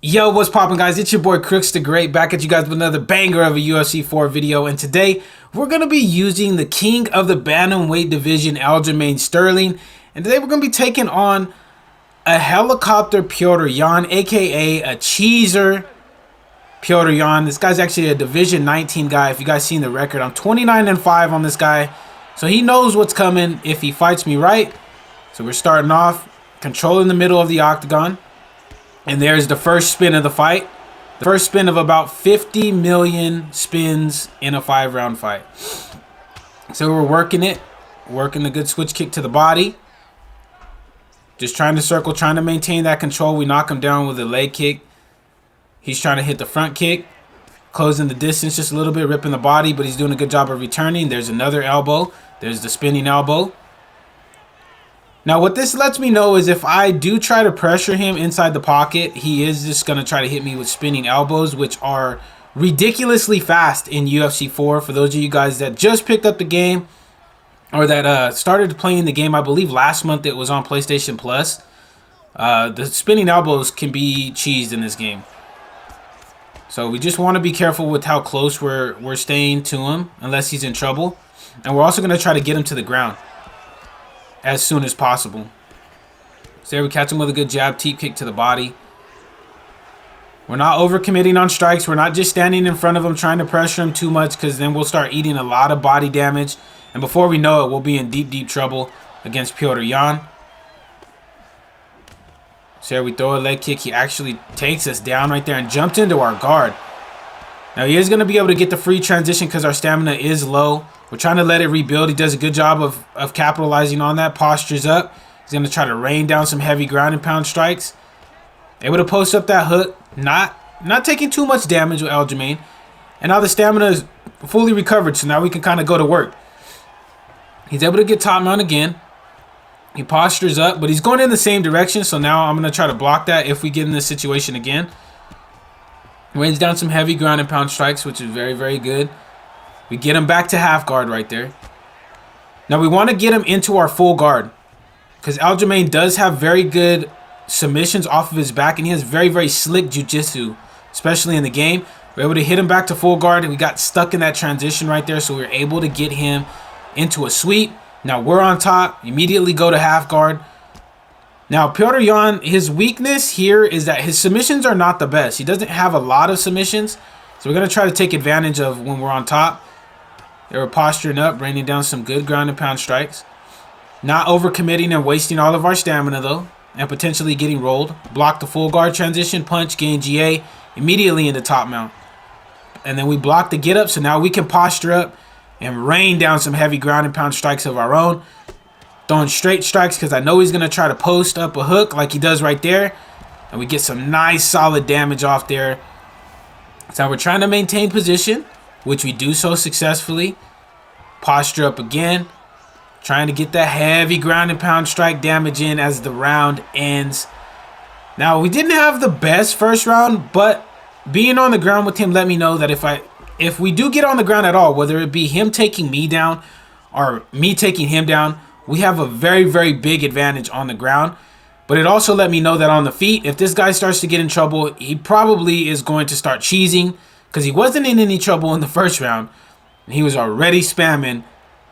Yo, what's poppin', guys? It's your boy Crooks the Great, back at you guys with another banger of a UFC 4 video. And today we're gonna be using the king of the bantamweight division, Aljamain Sterling. And today we're gonna be taking on a helicopter Petr Yan, aka a cheeser Petr Yan. This guy's actually a Division 19 guy. If you guys seen the record, I'm 29-5 on this guy, so he knows what's coming if he fights me right. So we're starting off controlling the middle of the octagon. And there's the first spin of the fight. The first spin of about 50 million spins in a 5-round fight. So we're working it. Working the good switch kick to the body. Just trying to circle, trying to maintain that control. We knock him down with a leg kick. He's trying to hit the front kick. Closing the distance just a little bit, ripping the body, but he's doing a good job of returning. There's another elbow. There's the spinning elbow. Now, what this lets me know is if I do try to pressure him inside the pocket, he is just going to try to hit me with spinning elbows, which are ridiculously fast in UFC 4. For those of you guys that just picked up the game or that started playing the game, I believe last month it was on PlayStation Plus. The spinning elbows can be cheesed in this game. So we just want to be careful with how close we're staying to him unless he's in trouble. And we're also going to try to get him to the ground as soon as possible. So there we catch him with a good jab, teep kick to the body. We're not overcommitting on strikes. We're not just standing in front of him trying to pressure him too much, because then we'll start eating a lot of body damage. And before we know it, we'll be in deep, deep trouble against Petr Yan. So there we throw a leg kick. He actually takes us down right there and jumps into our guard. Now he is going to be able to get the free transition because our stamina is low. We're trying to let it rebuild. He does a good job of capitalizing on that. Postures up. He's going to try to rain down some heavy ground and pound strikes. Able to post up that hook. Not taking too much damage with Aljamain. And now the stamina is fully recovered, so now we can kind of go to work. He's able to get top mount again. He postures up, but he's going in the same direction, so now I'm going to try to block that if we get in this situation again. Rains down some heavy ground and pound strikes, which is very, very good. We get him back to half guard right there. Now we want to get him into our full guard, because Aljamain does have very good submissions off of his back, and he has very, very slick jiu-jitsu, especially in the game. We're able to hit him back to full guard, and we got stuck in that transition right there, so we were able to get him into a sweep. Now we're on top. Immediately go to half guard. Now, Petr Yan, his weakness here is that his submissions are not the best. He doesn't have a lot of submissions, so we're going to try to take advantage of when we're on top. They were posturing up, raining down some good ground and pound strikes. Not overcommitting and wasting all of our stamina, though, and potentially getting rolled. Block the full guard transition, punch, gain GA, immediately into top mount. And then we block the get up, so now we can posture up and rain down some heavy ground and pound strikes of our own. Throwing straight strikes because I know he's going to try to post up a hook like he does right there. And we get some nice solid damage off there. So we're trying to maintain position, which we do so successfully. Posture up again. Trying to get that heavy ground and pound strike damage in as the round ends. Now, we didn't have the best first round, but being on the ground with him let me know that if we do get on the ground at all, whether it be him taking me down or me taking him down, we have a very, very big advantage on the ground. But it also let me know that on the feet, if this guy starts to get in trouble, he probably is going to start cheesing, because he wasn't in any trouble in the first round. He was already spamming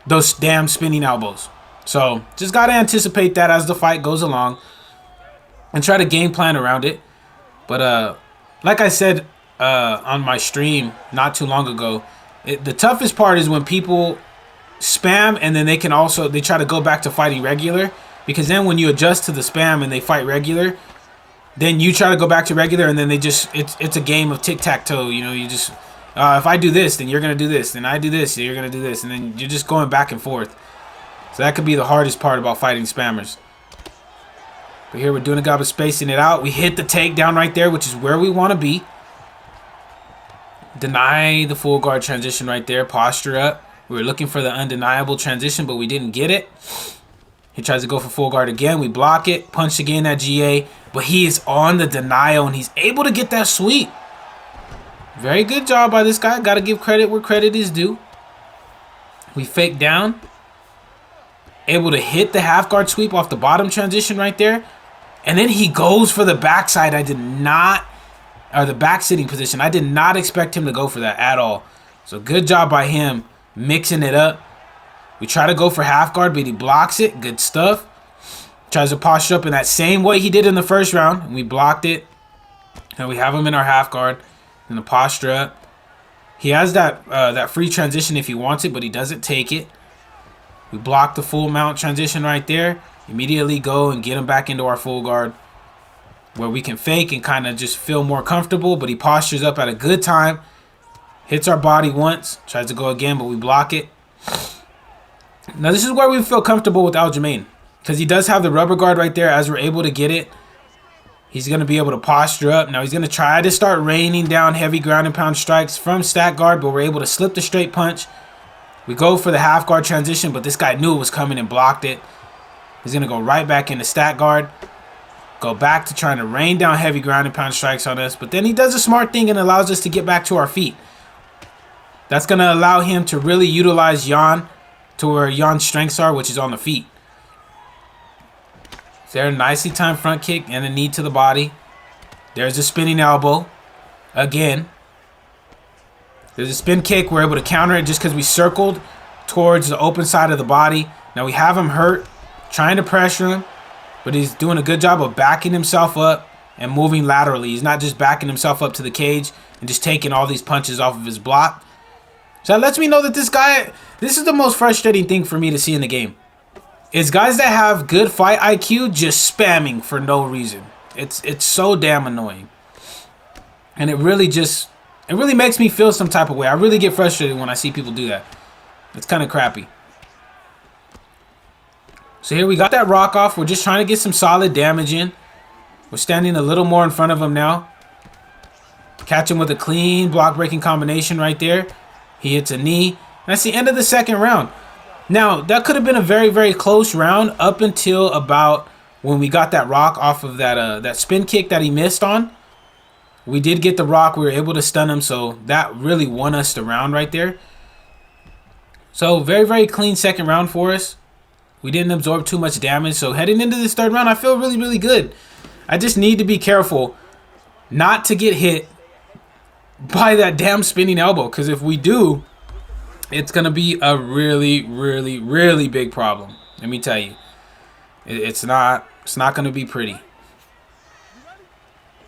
those damn spinning elbows. So just got to anticipate that as the fight goes along and try to game plan around it. But like I said on my stream not too long ago, the toughest part is when people spam and then they try to go back to fighting regular, because then when you adjust to the spam and they fight regular, then you try to go back to regular, and then it's a game of tic-tac-toe. You know, you just if I do this, then you're gonna do this, then I do this, then you're gonna do this, and then you're just going back and forth. So that could be the hardest part about fighting spammers. But here we're doing a job of spacing it out. We hit the takedown right there, which is where we want to be. Deny the full guard transition right there. Posture up. We were looking for the undeniable transition, but we didn't get it. He tries to go for full guard again. We block it. Punch again at GA. But he is on the denial, and he's able to get that sweep. Very good job by this guy. Got to give credit where credit is due. We fake down. Able to hit the half guard sweep off the bottom transition right there. And then he goes for the backside. I did not or the back sitting position. I did not expect him to go for that at all. So good job by him mixing it up. We try to go for half guard, but he blocks it. Good stuff. Tries to posture up in that same way he did in the first round, and we blocked it. And we have him in our half guard and the posture up. He has that free transition if he wants it, but he doesn't take it. We block the full mount transition right there. Immediately go and get him back into our full guard, where we can fake and kind of just feel more comfortable. But he postures up at a good time. Hits our body once. Tries to go again, but we block it. Now this is where we feel comfortable with Aljamain, because he does have the rubber guard right there. As we're able to get it, he's going to be able to posture up. Now he's going to try to start raining down heavy ground and pound strikes from stack guard, but we're able to slip the straight punch. We go for the half guard transition, but this guy knew it was coming and blocked it. He's going to go right back into stack guard. Go back to trying to rain down heavy ground and pound strikes on us. But then he does a smart thing and allows us to get back to our feet. That's going to allow him to really utilize Jan to where Jan's strengths are, which is on the feet. There, nicely timed front kick and a knee to the body. There's a spinning elbow. Again. There's a spin kick. We're able to counter it just because we circled towards the open side of the body. Now we have him hurt. Trying to pressure him. But he's doing a good job of backing himself up and moving laterally. He's not just backing himself up to the cage and just taking all these punches off of his block. So that lets me know that this guy, this is the most frustrating thing for me to see in the game. Is guys that have good fight IQ just spamming for no reason. It's so damn annoying. And it really makes me feel some type of way. I really get frustrated when I see people do that. It's kind of crappy. So here we got that rock off. We're just trying to get some solid damage in. We're standing a little more in front of him now. Catch him with a clean block breaking combination right there. He hits a knee. And that's the end of the second round. Now, that could have been a very, very close round up until about when we got that rock off of that spin kick that he missed on. We did get the rock. We were able to stun him, so that really won us the round right there. So, very, very clean second round for us. We didn't absorb too much damage, so heading into this third round, I feel really, really good. I just need to be careful not to get hit by that damn spinning elbow, because if we do, it's going to be a really, really, really big problem. Let me tell you. It's not going to be pretty.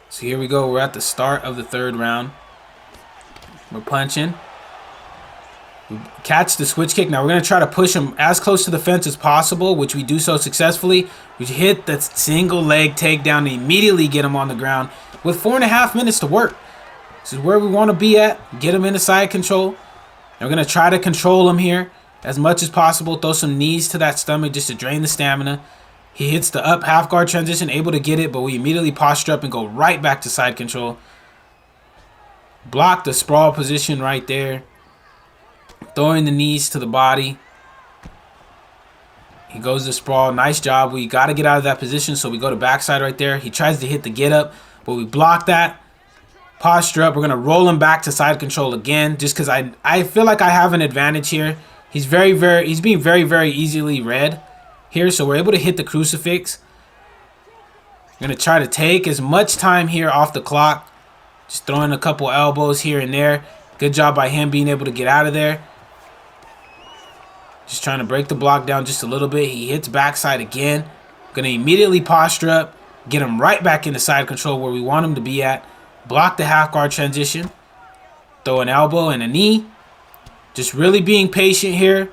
So here we go. We're at the start of the third round. We're punching. We catch the switch kick. Now we're going to try to push him as close to the fence as possible, which we do so successfully. We hit the single leg takedown and immediately get him on the ground with 4.5 minutes to work. This is where we want to be at. Get him into side control. And we're going to try to control him here as much as possible. Throw some knees to that stomach just to drain the stamina. He hits the up half guard transition, able to get it, but we immediately posture up and go right back to side control. Block the sprawl position right there. Throwing the knees to the body. He goes to sprawl. Nice job. We got to get out of that position, so we go to backside right there. He tries to hit the get up, but we block that. Posture up. We're going to roll him back to side control again, just because I feel like I have an advantage here. He's being very, very easily read here, so we're able to hit the crucifix. We're going to try to take as much time here off the clock. Just throwing a couple elbows here and there. Good job by him being able to get out of there. Just trying to break the block down just a little bit. He hits backside again. Going to immediately posture up. Get him right back into side control where we want him to be at. Block the half guard transition. Throw an elbow and a knee. Just really being patient here.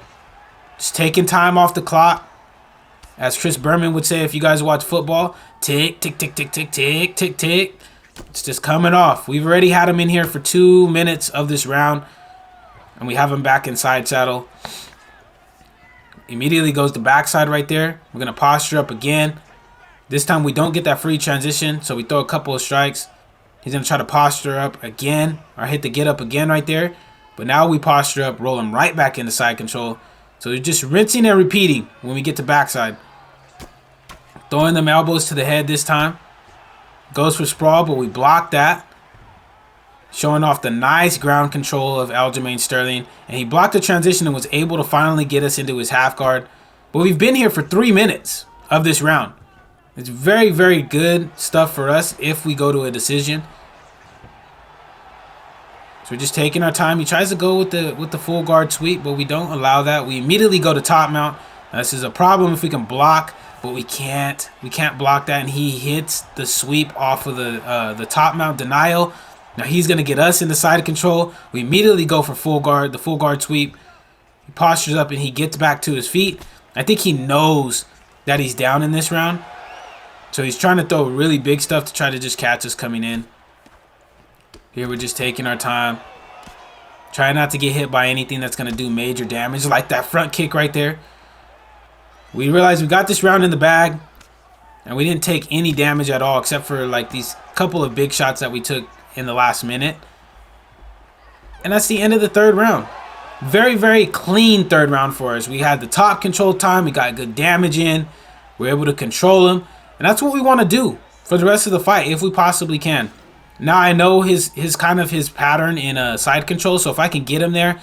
Just taking time off the clock. As Chris Berman would say if you guys watch football. Tick, tick, tick, tick, tick, tick, tick, tick. It's just coming off. We've already had him in here for 2 minutes of this round. And we have him back inside saddle. Immediately goes to backside right there. We're going to posture up again. This time we don't get that free transition. So we throw a couple of strikes. He's going to try to posture up again. Or hit the get up again right there. But now we posture up. Roll him right back into side control. So we're just rinsing and repeating when we get to backside. Throwing them elbows to the head this time. Goes for sprawl, but we block that. Showing off the nice ground control of Aljamain Sterling. And he blocked the transition and was able to finally get us into his half guard. But we've been here for 3 minutes of this round. It's very, very good stuff for us if we go to a decision. So we're just taking our time. He tries to go with the full guard sweep, but we don't allow that. We immediately go to top mount. Now, this is a problem if we can block, but we can't. We can't block that, and he hits the sweep off of the top mount denial. Now he's gonna get us into side control. We immediately go for full guard, the full guard sweep. He postures up and he gets back to his feet. I think he knows that he's down in this round, so he's trying to throw really big stuff to try to just catch us coming in. Here we're just taking our time. Try not to get hit by anything that's going to do major damage, like that front kick right there. We realized we got this round in the bag, and we didn't take any damage at all, except for like these couple of big shots that we took in the last minute. And that's the end of the third round. Very, very clean third round for us. We had the top control time. We got good damage in. We're able to control him. And that's what we want to do for the rest of the fight, if we possibly can. Now I know his pattern in side control, so if I can get him there,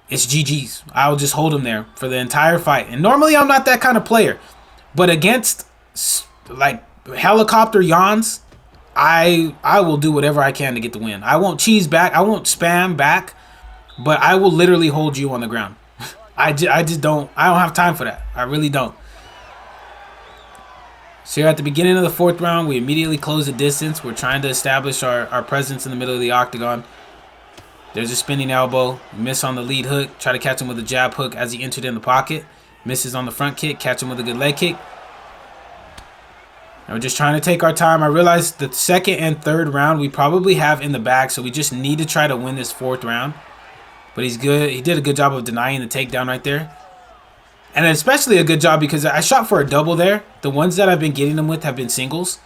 it's GG's. I'll just hold him there for the entire fight. And normally I'm not that kind of player, but against like helicopter yawns, I will do whatever I can to get the win. I won't cheese back, I won't spam back, but I will literally hold you on the ground. I don't have time for that. I really don't. So here at the beginning of the fourth round, we immediately close the distance. We're trying to establish our presence in the middle of the octagon. There's a spinning elbow. Miss on the lead hook. Try to catch him with a jab hook as he entered in the pocket. Misses on the front kick. Catch him with a good leg kick. And we're just trying to take our time. I realized the second and third round we probably have in the bag, so we just need to try to win this fourth round. But he's good. He did a good job of denying the takedown right there. And especially a good job because I shot for a double there. The ones that I've been getting him with have been singles.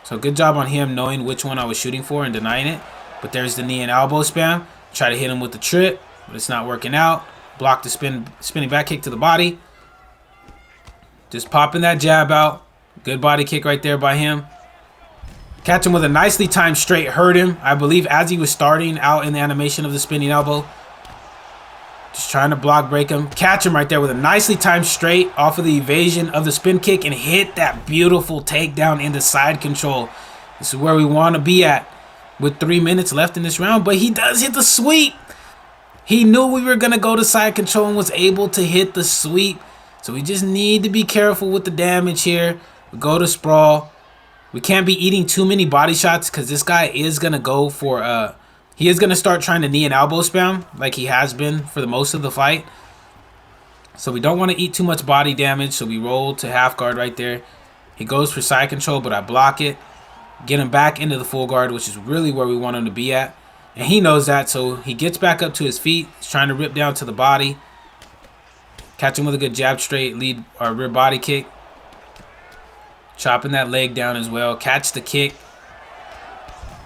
So good job on him knowing which one I was shooting for and denying it. But there's the knee and elbow spam. Try to hit him with the trip, but it's not working out. Block the spinning back kick to the body. Just popping that jab out. Good body kick right there by him. Catch him with a nicely timed straight. Hurt him, I believe, as he was starting out in the animation of the spinning elbow. Just trying to block break him. Catch him right there with a nicely timed straight off of the evasion of the spin kick and hit that beautiful takedown into side control. This is where we want to be at with 3 minutes left in this round. But he does hit the sweep. He knew we were going to go to side control and was able to hit the sweep. So we just need to be careful with the damage here. We go to sprawl. We can't be eating too many body shots because this guy is going to go for... He is going to start trying to knee and elbow spam like he has been for the most of the fight. So we don't want to eat too much body damage. So we roll to half guard right there. He goes for side control, but I block it. Get him back into the full guard, which is really where we want him to be at. And he knows that, so he gets back up to his feet. He's trying to rip down to the body. Catch him with a good jab straight, lead or rear body kick. Chopping that leg down as well. Catch the kick.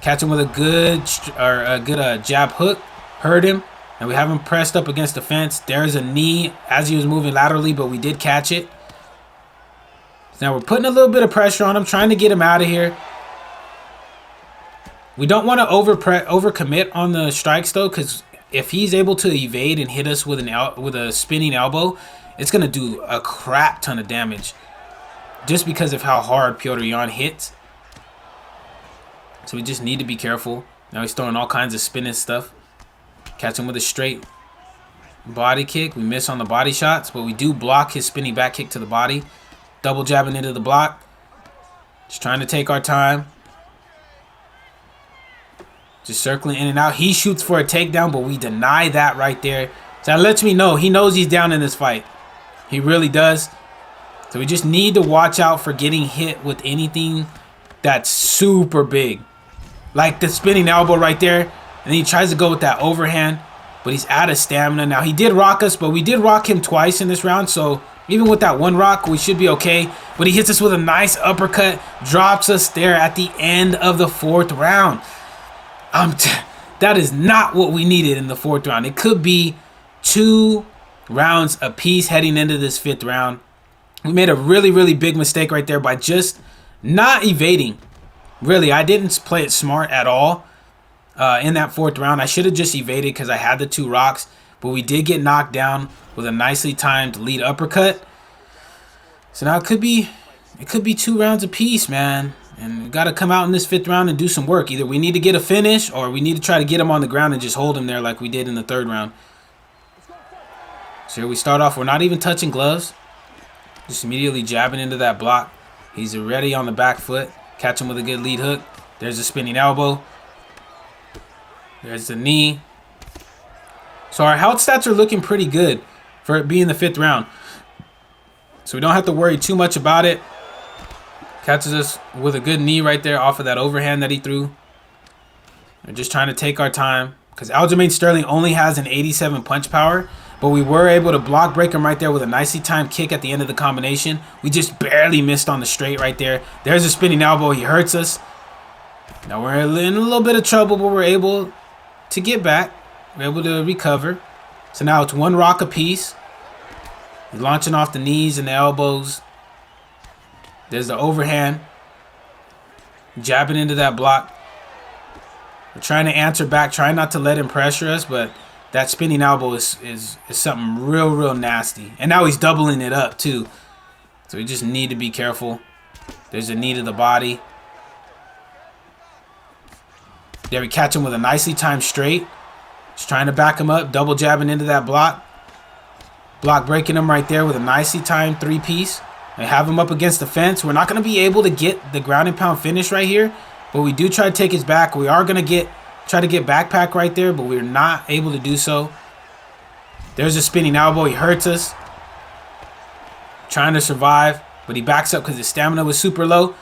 Catch him with a good jab hook. Hurt him. And we have him pressed up against the fence. There's a knee as he was moving laterally, but we did catch it. So now we're putting a little bit of pressure on him, trying to get him out of here. We don't want to overcommit on the strikes, though, because if he's able to evade and hit us with a spinning elbow, it's going to do a crap ton of damage. Just because of how hard Petr Yan hits. So we just need to be careful. Now he's throwing all kinds of spinning stuff. Catch him with a straight body kick. We miss on the body shots, but we do block his spinning back kick to the body. Double jabbing into the block. Just trying to take our time. Just circling in and out. He shoots for a takedown, but we deny that right there. So that lets me know he knows he's down in this fight. He really does. So we just need to watch out for getting hit with anything that's super big. Like the spinning elbow right there. And then he tries to go with that overhand, but he's out of stamina. Now, he did rock us, but we did rock him twice in this round. So even with that one rock, we should be okay. But he hits us with a nice uppercut. Drops us there at the end of the fourth round. That is not what we needed in the fourth round. It could be 2 rounds apiece heading into this 5th round. We made a really, really big mistake right there by just not evading. Really, I didn't play it smart at all in that 4th round. I should have just evaded because I had the 2 rocks. But we did get knocked down with a nicely timed lead uppercut. So now it could be 2 rounds apiece, man. And we got to come out in this 5th round and do some work. Either we need to get a finish or we need to try to get him on the ground and just hold him there like we did in the 3rd round. So here we start off. We're not even touching gloves. Just immediately jabbing into that block. He's already on the back foot. Catch him with a good lead hook. There's a spinning elbow. There's the knee. So our health stats are looking pretty good for it being the 5th round. So we don't have to worry too much about it. Catches us with a good knee right there off of that overhand that he threw. We're just trying to take our time because Aljamain Sterling only has an 87 punch power, but we were able to block break him right there with a nicely timed kick at the end of the combination. We just barely missed on the straight right there. There's a spinning elbow. He hurts us. Now we're in a little bit of trouble, but we're able to get back. We're able to recover. So now it's 1 rock apiece. He's launching off the knees and the elbows. There's the overhand. Jabbing into that block. We're trying to answer back, trying not to let him pressure us, but that spinning elbow is something real nasty. And now he's doubling it up too. So we just need to be careful. There's a knee to the body. There we catch him with a nicely timed straight. Just trying to back him up, double jabbing into that block. Block breaking him right there with a nicely timed 3-piece. And have him up against the fence. We're not going to be able to get the ground and pound finish right here, but we do try to take his back. We are going to try to get backpack right there, but we're not able to do so. There's a spinning elbow. He hurts us. Trying to survive, but he backs up because his stamina was super low.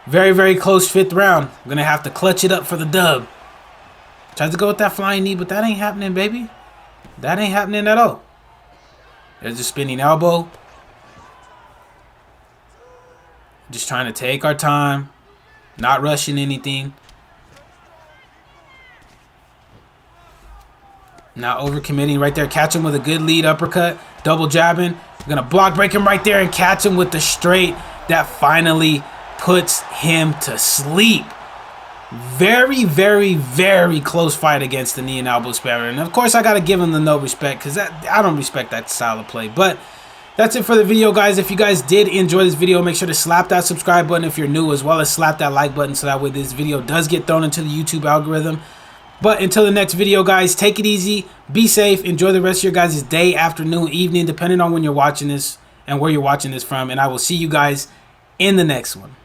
Very close 5th round. We're going to have to clutch it up for the dub. Tries to go with that flying knee, but that ain't happening, baby. That ain't happening at all. There's a spinning elbow. Just trying to take our time. Not rushing anything. Not overcommitting right there. Catch him with a good lead uppercut. Double jabbing. We're going to block break him right there and catch him with the straight. That finally puts him to sleep. Very close fight against the knee and elbow spammer. And of course, I got to give him the no respect because I don't respect that style of play. But that's it for the video, guys. If you guys did enjoy this video, make sure to slap that subscribe button if you're new, as well as slap that like button so that way this video does get thrown into the YouTube algorithm. But until the next video, guys, take it easy, be safe, enjoy the rest of your guys' day, afternoon, evening, depending on when you're watching this and where you're watching this from. And I will see you guys in the next one.